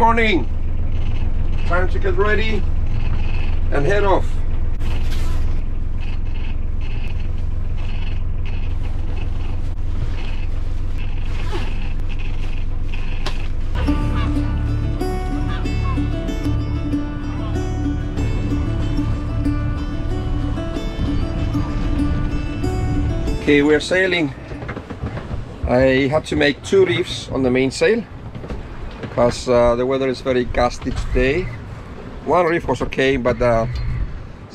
morning. Time to get ready and head off. Okay, we're sailing. I had to make 2 reefs on the mainsail because the weather is very gusty today. 1 reef was okay, but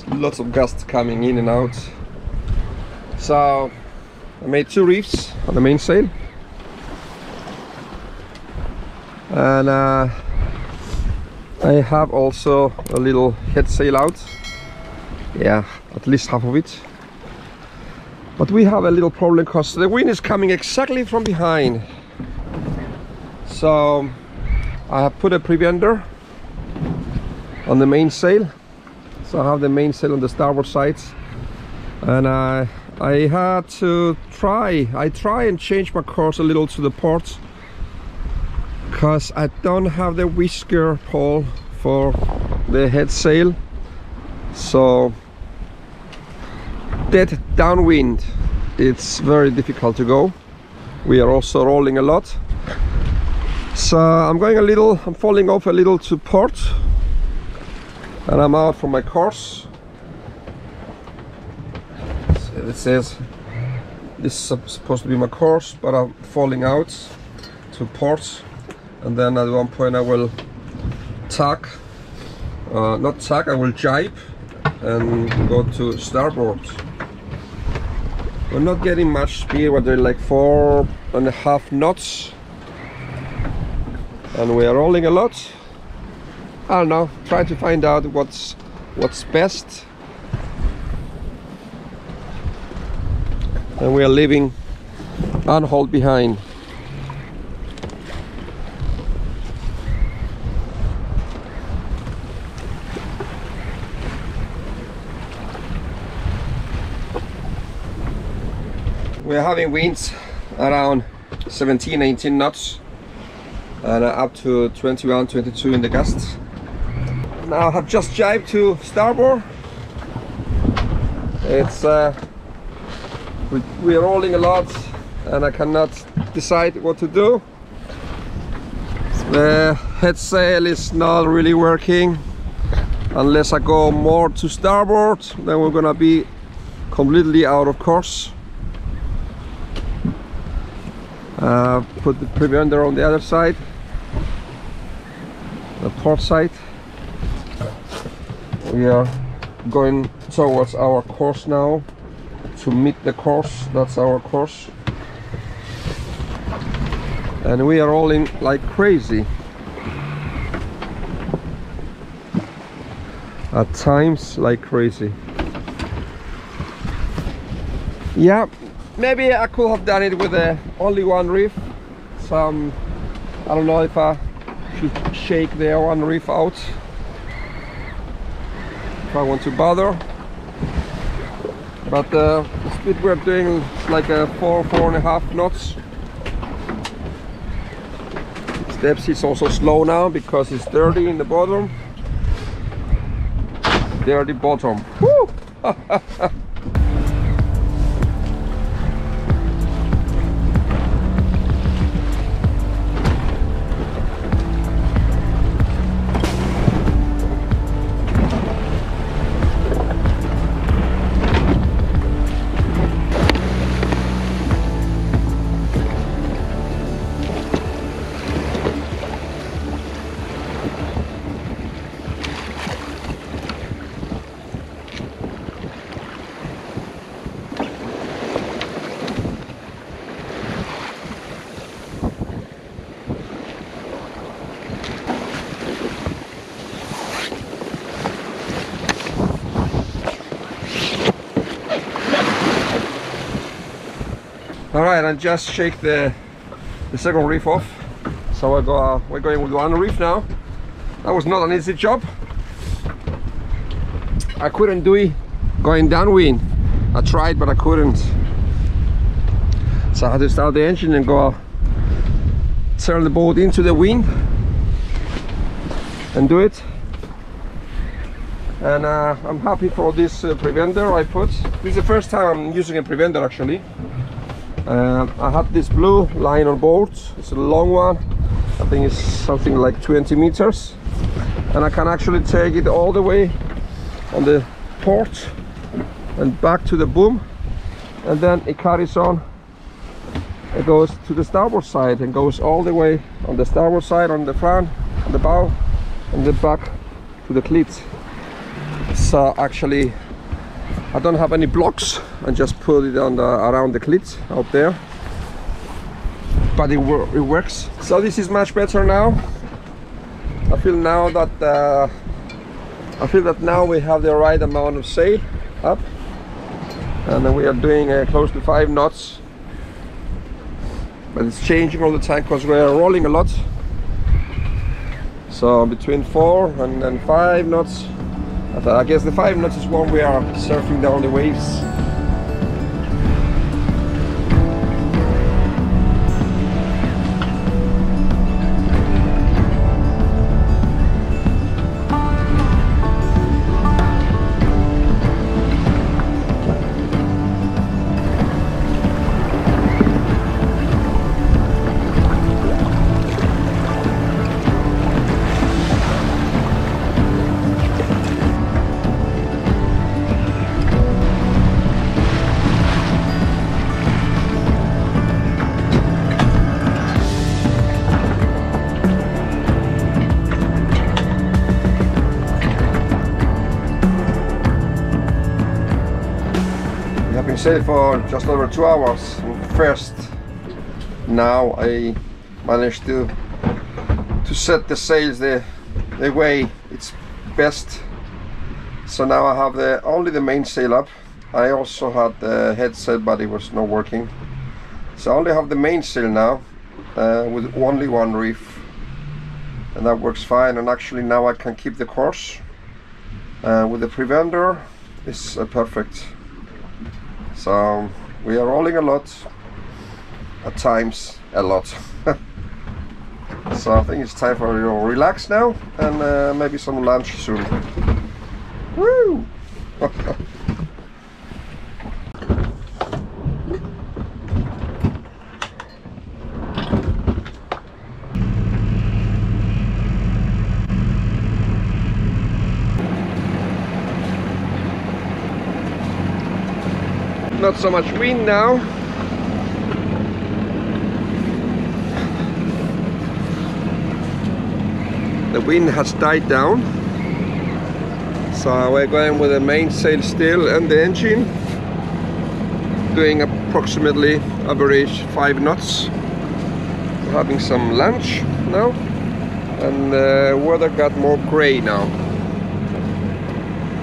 lots of gusts coming in and out. So I made 2 reefs on the mainsail, and I have also a little head sail out. Yeah, at least half of it. But we have a little problem because the wind is coming exactly from behind. So I have put a preventer on the mainsail. So I have the mainsail on the starboard side, and I had to try and change my course a little to the port because I don't have the whisker pole for the head sail. So dead downwind, it's very difficult to go. We are also rolling a lot, so I'm falling off a little to port, and I'm out from my course. So it says this is supposed to be my course, but I'm falling out to port, and then at one point I will tack, not tack, I will jibe and go to starboard. We're not getting much speed, but they're like 4.5 knots, and we are rolling a lot. I don't know, trying to find out what's best. And we are leaving Anholt behind. We're having winds around 17-18 knots and up to 21-22 in the gusts. Now I have just jibed to starboard. It's we're rolling a lot and I cannot decide what to do. The head sail is not really working. Unless I go more to starboard, then we're gonna be completely out of course. Put the preventer on the other side, the port side. We are going towards our course now to meet the course. That's our course, and we are rolling like crazy. At times like crazy. Yeah, maybe I could have done it with only 1 reef. So I don't know if I should shake the 1 reef out if I want to bother. But the speed we're doing is like a 4.5 knots. Depth is also slow now because it's dirty in the bottom. Dirty bottom. Woo! Alright, I just shake the second reef off. So we're going with 1 reef now. That was not an easy job. I couldn't do it going downwind. I tried, but I couldn't. So I had to start the engine and go turn the boat into the wind. and do it. And I'm happy for this preventer I put. This is the first time I'm using a preventer actually. I have this blue line on board. It's a long one. I think it's something like 20 meters. And I can actually take it all the way on the port and back to the boom. And then it carries on. It goes to the starboard side and goes all the way on the starboard side, on the front, on the bow, and then back to the cleats. So actually I don't have any blocks and just put it on around the cleats out there, but it works. So this is much better now. I feel that now we have the right amount of sail up, and then we are doing close to 5 knots, but it's changing all the time because we are rolling a lot. So between 4 and 5 knots. I guess the 5 knots is when we are surfing down the waves. Sailed for just over 2 hours. First, now I managed to set the sails the way it's best. So now I have only the main sail up. I also had the headset, but it was not working. So I only have the main sail now with only one reef, and that works fine. And actually now I can keep the course with the preventer. It's perfect. So we are rolling a lot, at times a lot. So I think it's time for you to relax now, and maybe some lunch soon. Woo! Not so much wind now. The wind has died down. So we're going with the main sail still and the engine, doing approximately average 5 knots. We're having some lunch now, and the weather got more gray now.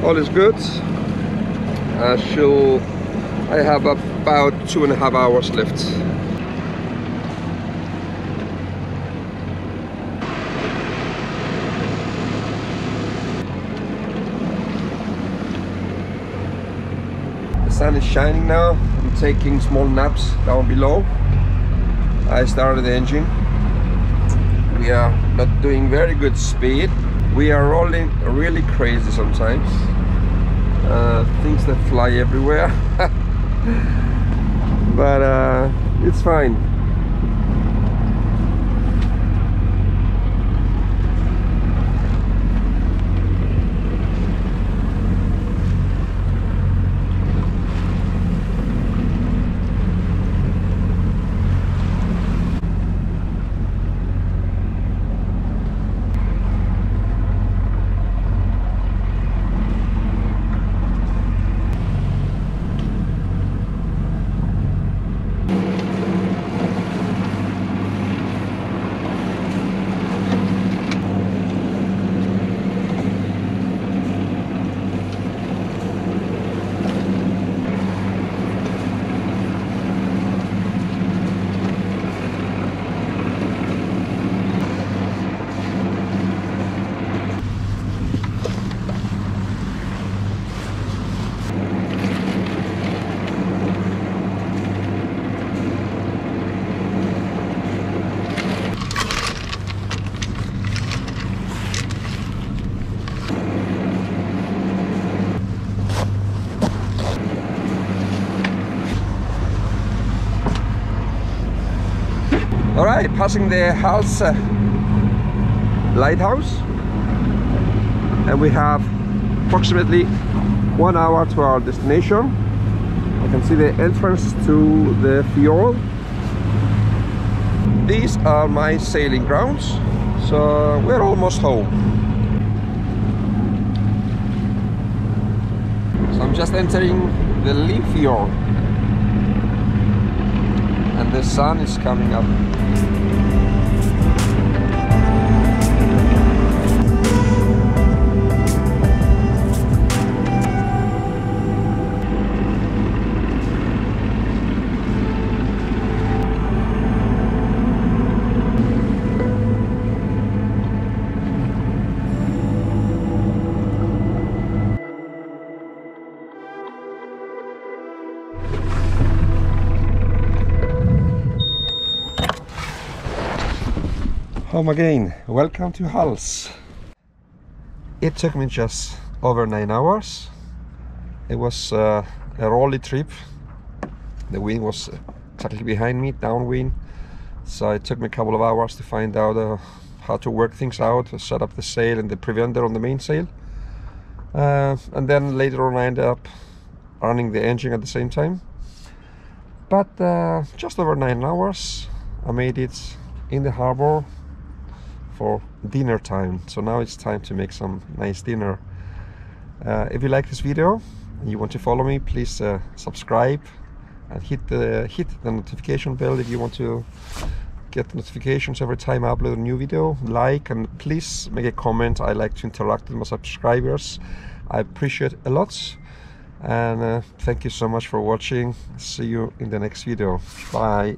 All is good. I have about 2.5 hours left. The sun is shining now. I'm taking small naps down below. I started the engine. We are not doing very good speed. We are rolling really crazy sometimes. Things that fly everywhere. But it's fine. All right, passing the Hals lighthouse, and we have approximately 1 hour to our destination. I can see the entrance to the fjord. These are my sailing grounds, so we're almost home. So I'm just entering the fjord, and the sun is coming up. Home again. Welcome to Hals. It took me just over 9 hours. It was a rolly trip. The wind was exactly behind me, downwind. So it took me a couple of hours to find out how to work things out, to set up the sail and the preventer on the mainsail. And then later on I ended up running the engine at the same time. But just over 9 hours I made it in the harbor for dinner time. So now it's time to make some nice dinner. If you like this video and you want to follow me, please subscribe and hit the notification bell if you want to get notifications every time I upload a new video. Like, and please make a comment. I like to interact with my subscribers. I appreciate it a lot, and thank you so much for watching. See you in the next video. Bye.